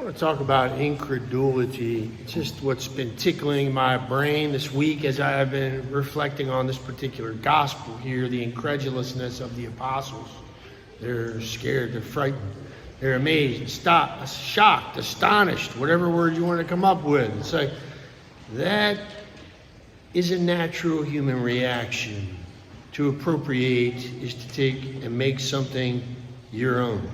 want to talk about incredulity. It's just what's been tickling my brain this week as I have been reflecting on this particular gospel here, the incredulousness of the apostles. They're scared, they're frightened, they're amazed, shocked, astonished, whatever word you want to come up with. It's like, that is a natural human reaction. To appropriate is to take and make something your own.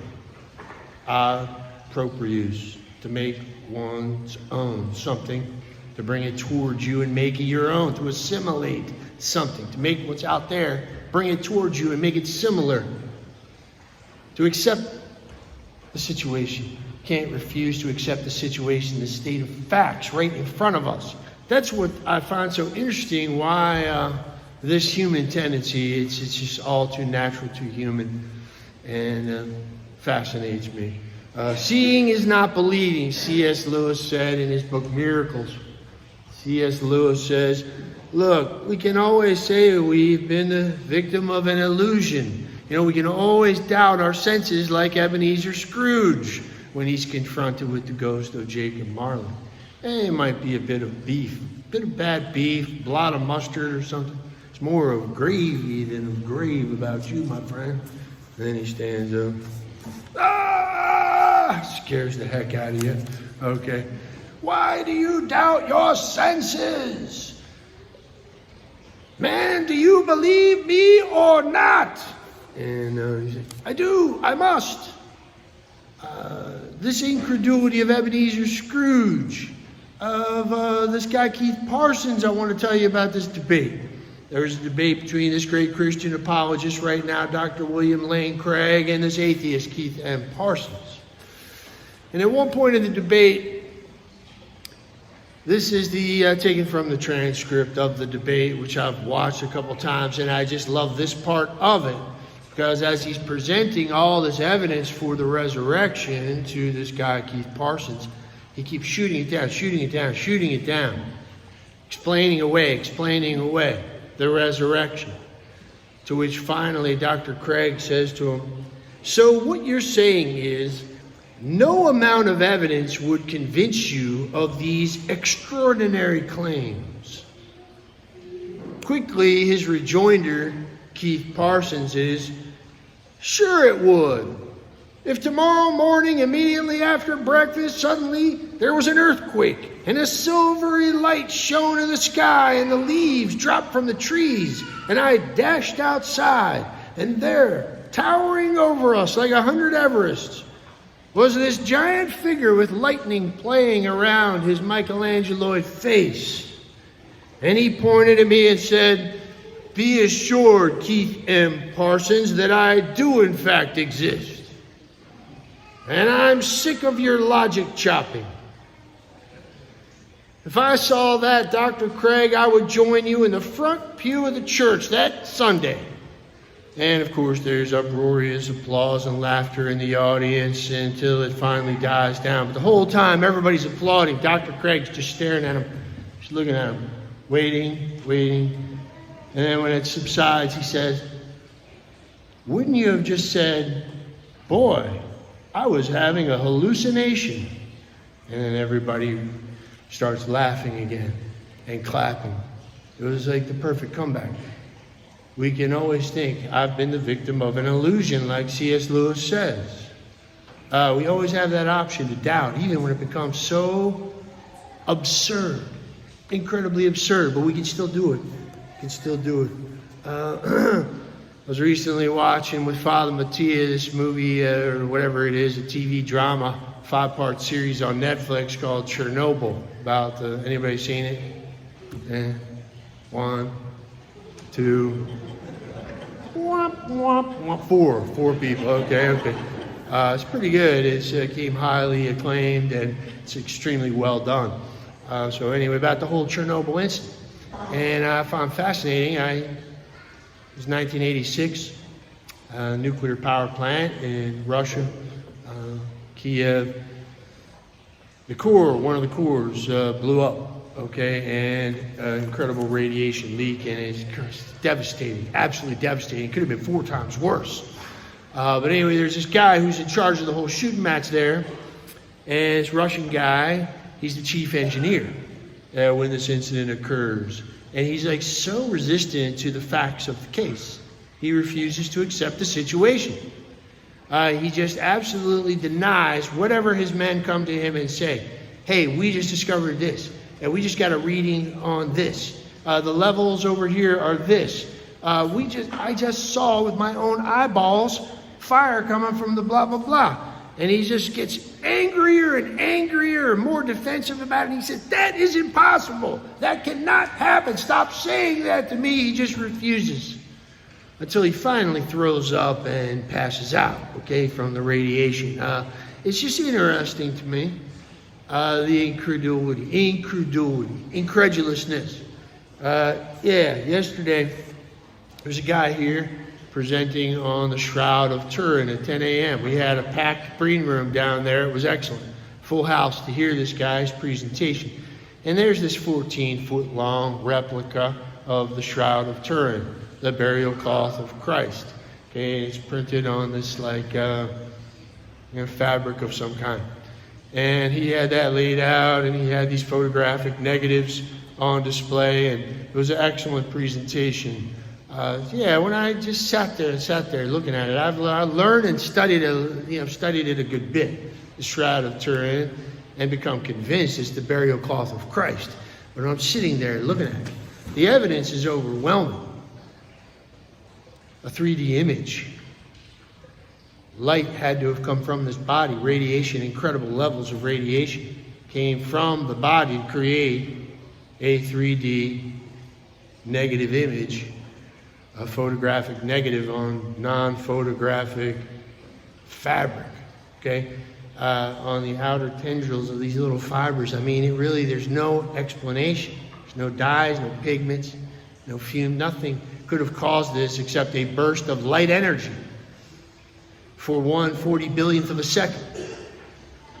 Appropriate, to make one's own something, to bring it towards you and make it your own, to assimilate something, to make what's out there, bring it towards you and make it similar, to accept the situation. Can't refuse to accept the situation, the state of facts right in front of us. That's what I find so interesting, why this human tendency, it's just all too natural, too human, and fascinates me. Seeing is not believing, C.S. Lewis said in his book Miracles. C.S. Lewis says, look, we can always say we've been the victim of an illusion. You know, we can always doubt our senses like Ebenezer Scrooge when he's confronted with the ghost of Jacob Marley. It might be a bit of beef, a bit of bad beef, a blot of mustard or something. It's more of gravy than of grave about you, my friend. Then he stands up. Scares the heck out of you. Okay. Why do you doubt your senses? Man, do you believe me or not? And he said, I do, I must. This incredulity of Ebenezer Scrooge, of this guy Keith Parsons, I want to tell you about this debate. There's a debate between this great Christian apologist right now, Dr. William Lane Craig, and this atheist, Keith M. Parsons. And at one point in the debate, this is the taken from the transcript of the debate, which I've watched a couple times, and I just love this part of it, because as he's presenting all this evidence for the resurrection to this guy, Keith Parsons, he keeps shooting it down, explaining away the resurrection. To which finally Dr. Craig says to him, so what you're saying is, no amount of evidence would convince you of these extraordinary claims. Quickly, his rejoinder, Keith Parsons, is, sure it would. If tomorrow morning, immediately after breakfast, suddenly there was an earthquake and a silvery light shone in the sky and the leaves dropped from the trees and I dashed outside, and there, towering over us like 100 Everests, was this giant figure with lightning playing around his Michelangeloid face. And he pointed at me and said, be assured, Keith M. Parsons, that I do in fact exist. And I'm sick of your logic chopping. If I saw that, Dr. Craig, I would join you in the front pew of the church that Sunday. And of course, there's uproarious applause and laughter in the audience until it finally dies down. But the whole time, everybody's applauding. Dr. Craig's just staring at him, just looking at him, waiting. And then when it subsides, he says, wouldn't you have just said, boy, I was having a hallucination? And then everybody starts laughing again and clapping. It was like the perfect comeback. We can always think, I've been the victim of an illusion, like C.S. Lewis says. We always have that option to doubt, even when it becomes so absurd, incredibly absurd, but we can still do it. I was recently watching with Father Mattia this movie, or whatever it is, a TV drama, 5-part series on Netflix called Chernobyl, about, anybody seen it? 1, 2, 4 people. Okay. It's pretty good. It came highly acclaimed and it's extremely well done. So anyway, about the whole Chernobyl incident, and I found fascinating. It was 1986, nuclear power plant in Russia, Kiev. One of the cores blew up. Okay, and incredible radiation leak, and it's devastating, absolutely devastating. It could have been 4 times worse. But anyway, there's this guy who's in charge of the whole shooting match there, And this Russian guy, he's the chief engineer when this incident occurs. And he's like so resistant to the facts of the case. He refuses to accept the situation. He just absolutely denies whatever his men come to him and say. Hey, we just discovered this, and we just got a reading on this. The levels over here are this. I just saw with my own eyeballs fire coming from the blah, blah, blah. And he just gets angrier and angrier and more defensive about it. And he says, that is impossible. That cannot happen. Stop saying that to me. He just refuses. Until he finally throws up and passes out, okay, from the radiation. It's just interesting to me, the incredulousness. Yesterday, there was a guy here presenting on the Shroud of Turin at 10 a.m. We had a packed green room down there. It was excellent. Full house to hear this guy's presentation. And there's this 14-foot long replica of the Shroud of Turin, the burial cloth of Christ. Okay, it's printed on this fabric of some kind. And he had that laid out, and he had these photographic negatives on display, and it was an excellent presentation. When I just sat there looking at it, I learned and studied it a good bit, the Shroud of Turin, and become convinced it's the burial cloth of Christ. But I'm sitting there looking at it. The evidence is overwhelming. A 3D image. Light had to have come from this body. Radiation, incredible levels of radiation came from the body to create a 3D negative image, a photographic negative on non-photographic fabric, okay? On the outer tendrils of these little fibers. I mean, there's no explanation. There's no dyes, no pigments, no fume, nothing could have caused this except a burst of light energy for 1/40 of a second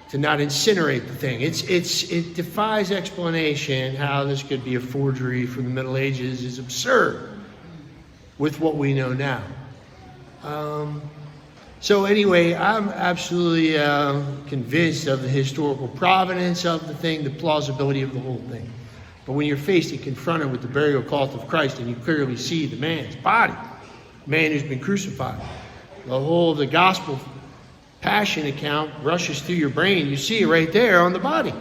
to not incinerate the thing. It defies explanation how this could be a forgery from the Middle Ages. Is absurd with what we know now. So anyway, I'm absolutely convinced of the historical provenance of the thing, the plausibility of the whole thing. But when you're faced and confronted with the burial cloth of Christ, and you clearly see the man's body, the man who's been crucified, the whole of the gospel passion account rushes through your brain. You see it right there on the body.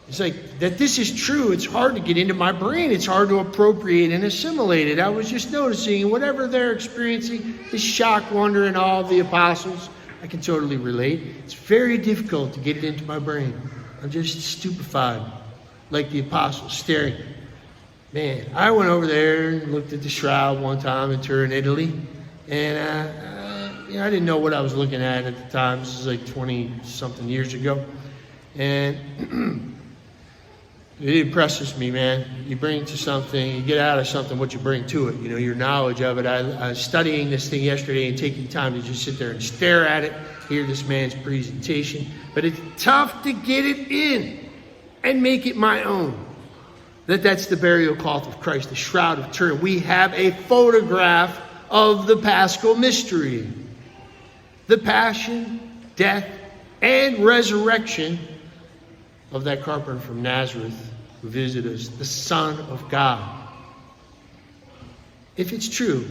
It's like that this is true. It's hard to get into my brain. It's hard to appropriate and assimilate it. I was just noticing whatever they're experiencing, this shock, wonder, and awe of the apostles, I can totally relate. It's very difficult to get it into my brain. I'm just stupefied, like the apostles, staring. Man, I went over there and looked at the shroud one time in Turin, Italy, and I didn't know what I was looking at the time. This is like 20-something years ago, and it impresses me, man. You bring to something, you get out of something what you bring to it. Your knowledge of it. I was studying this thing yesterday and taking time to just sit there and stare at it, hear this man's presentation. But it's tough to get it in and make it my own. That's the burial cloth of Christ, the Shroud of Turin. We have a photograph of the Paschal mystery. The passion, death, and resurrection of that carpenter from Nazareth who visited us, the Son of God. If it's true,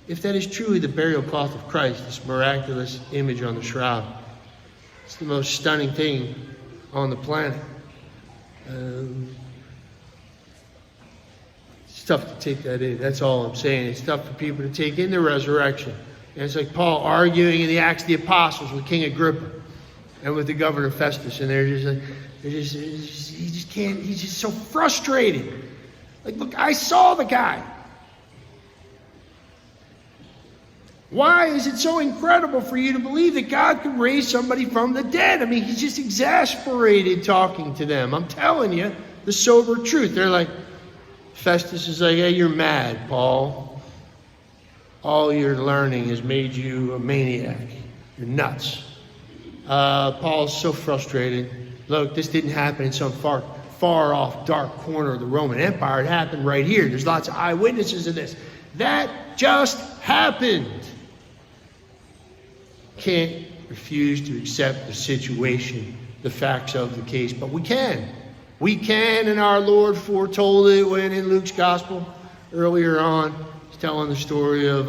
if that is truly the burial cloth of Christ, this miraculous image on the shroud, it's the most stunning thing on the planet. It's tough to take that in. That's all I'm saying. It's tough for people to take in the resurrection. And it's like Paul arguing in the Acts of the Apostles with King Agrippa and with the governor Festus, and he just can't. He's just so frustrated. Like, look, I saw the guy. Why is it so incredible for you to believe that God could raise somebody from the dead? I mean, he's just exasperated talking to them. I'm telling you the sober truth. They're like, Festus is like, hey, you're mad, Paul. All your learning has made you a maniac. You're nuts. Paul's so frustrated. Look, this didn't happen in some far off dark corner of the Roman Empire. It happened right here. There's lots of eyewitnesses of this. That just happened. Can't refuse to accept the situation, the facts of the case. But we can. We can, and our Lord foretold it when in Luke's gospel earlier on, he's telling the story of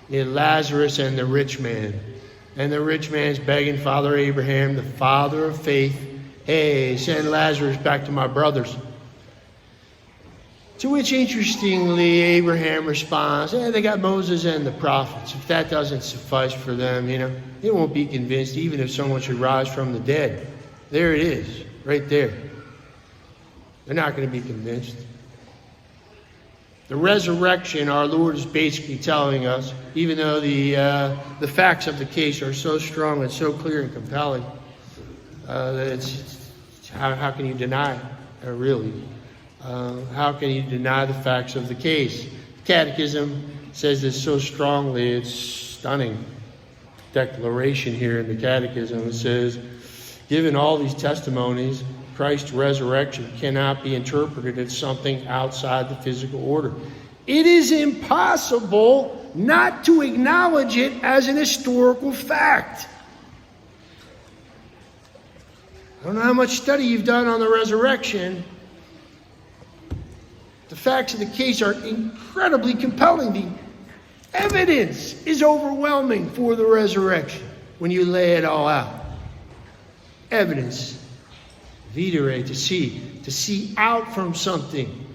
Lazarus and the rich man. And the rich man's begging Father Abraham, the father of faith, hey, send Lazarus back to my brothers. To which, interestingly, Abraham responds, they got Moses and the prophets. If that doesn't suffice for them, they won't be convinced even if someone should rise from the dead. There it is, right there. They're not going to be convinced. The resurrection, our Lord is basically telling us, even though the facts of the case are so strong and so clear and compelling, that how can you deny it, really? How can you deny the facts of the case? The Catechism says this so strongly, it's stunning declaration here in the Catechism. It says, given all these testimonies, Christ's resurrection cannot be interpreted as something outside the physical order. It is impossible not to acknowledge it as an historical fact. I don't know how much study you've done on the resurrection. The facts of the case are incredibly compelling. The evidence is overwhelming for the resurrection when you lay it all out. Evidence. Videre, to see out from something.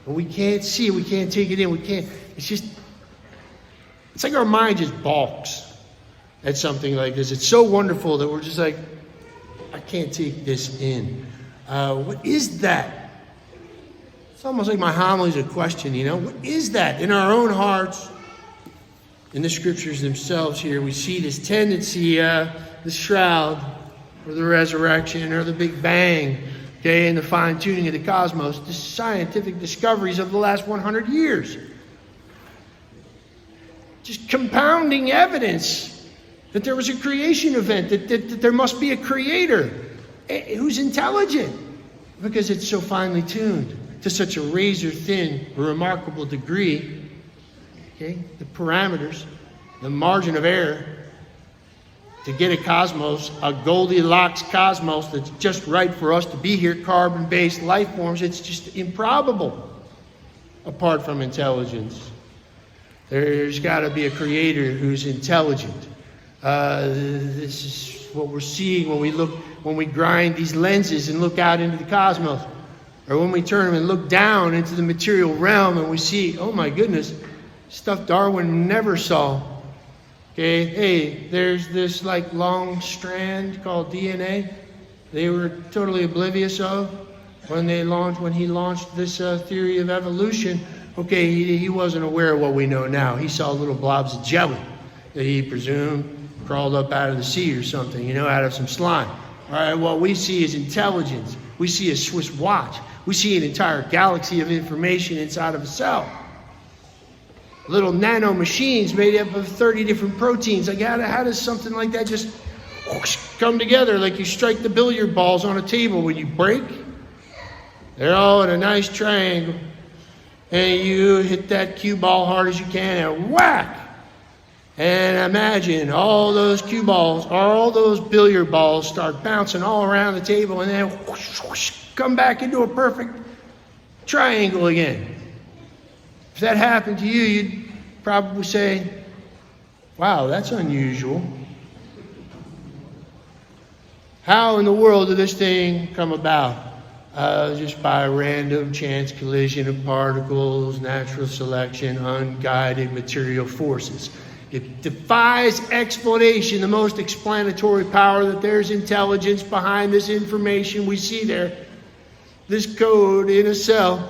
When we can't see it, we can't take it in, it's like our mind just balks at something like this. It's so wonderful that we're just like, I can't take this in. What is that? It's almost like my homily is a question, What is that? In our own hearts, in the scriptures themselves here, we see this tendency, the shroud, or the resurrection, or the Big Bang, and the fine-tuning of the cosmos, the scientific discoveries of the last 100 years. Just compounding evidence that there was a creation event, that there must be a creator who's intelligent, because it's so finely tuned to such a razor-thin, remarkable degree. The parameters, the margin of error, to get a cosmos, a Goldilocks cosmos that's just right for us to be here, carbon-based life forms, it's just improbable apart from intelligence. There's got to be a creator who's intelligent. This is what we're seeing when we grind these lenses and look out into the cosmos, or when we turn them and look down into the material realm and we see, oh my goodness, stuff Darwin never saw. There's this long strand called DNA they were totally oblivious of when he launched this theory of evolution. He wasn't aware of what we know now. He saw little blobs of jelly that he presumed crawled up out of the sea or something, out of some slime. All right, what we see is intelligence. We see a Swiss watch. We see an entire galaxy of information inside of a cell. Little nano machines made up of 30 different proteins. How does something like that just come together like you strike the billiard balls on a table when you break? They're all in a nice triangle. And you hit that cue ball hard as you can and whack. And imagine all those cue balls, all those billiard balls start bouncing all around the table and then come back into a perfect triangle again. If that happened to you, you'd probably say, wow, that's unusual. How in the world did this thing come about? Just by a random chance collision of particles, natural selection, unguided material forces. It defies explanation, the most explanatory power that there's intelligence behind this information we see there. This code in a cell.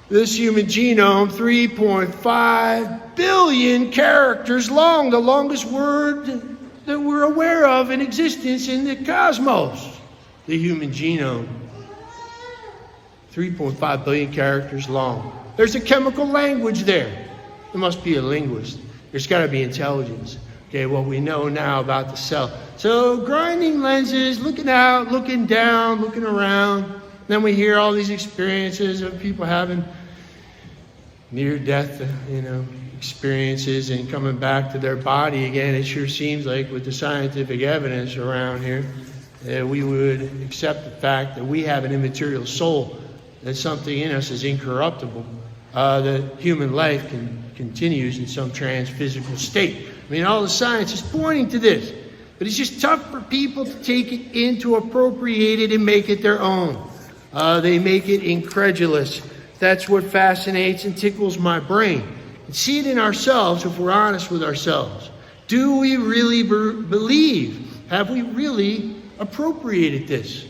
This human genome, 3.5 billion characters long, the longest word that we're aware of in existence in the cosmos. The human genome, 3.5 billion characters long. There's a chemical language there. There must be a linguist. There's got to be intelligence. What we know now about the cell. So grinding lenses, looking out, looking down, looking around. Then we hear all these experiences of people having near-death, experiences and coming back to their body again. It sure seems like with the scientific evidence around here that we would accept the fact that we have an immaterial soul, that something in us is incorruptible, that human life continues in some trans-physical state. I mean, all the science is pointing to this, but it's just tough for people to take it in, to appropriate it and make it their own. They make it incredulous. That's what fascinates and tickles my brain. And see it in ourselves if we're honest with ourselves. Do we really believe? Have we really appropriated this?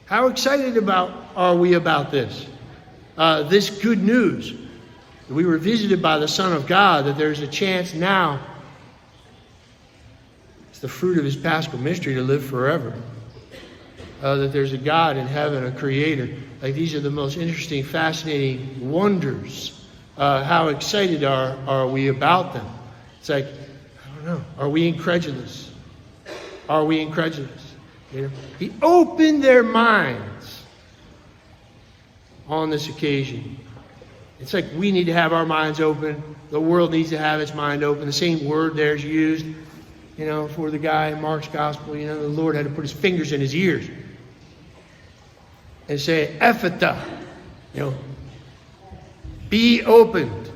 How excited are we about this? This good news. We were visited by the Son of God, that there's a chance now, it's the fruit of his paschal mystery, to live forever. That there's a God in heaven, a creator. Like, these are the most interesting, fascinating wonders. How excited are we about them? It's like, I don't know. Are we incredulous? Are we incredulous? You know, he opened their minds on this occasion. It's like we need to have our minds open. The world needs to have its mind open. The same word there's used, you know, for the guy in Mark's gospel. You know, the Lord had to put his fingers in his ears and say, Ephata, you know, be opened.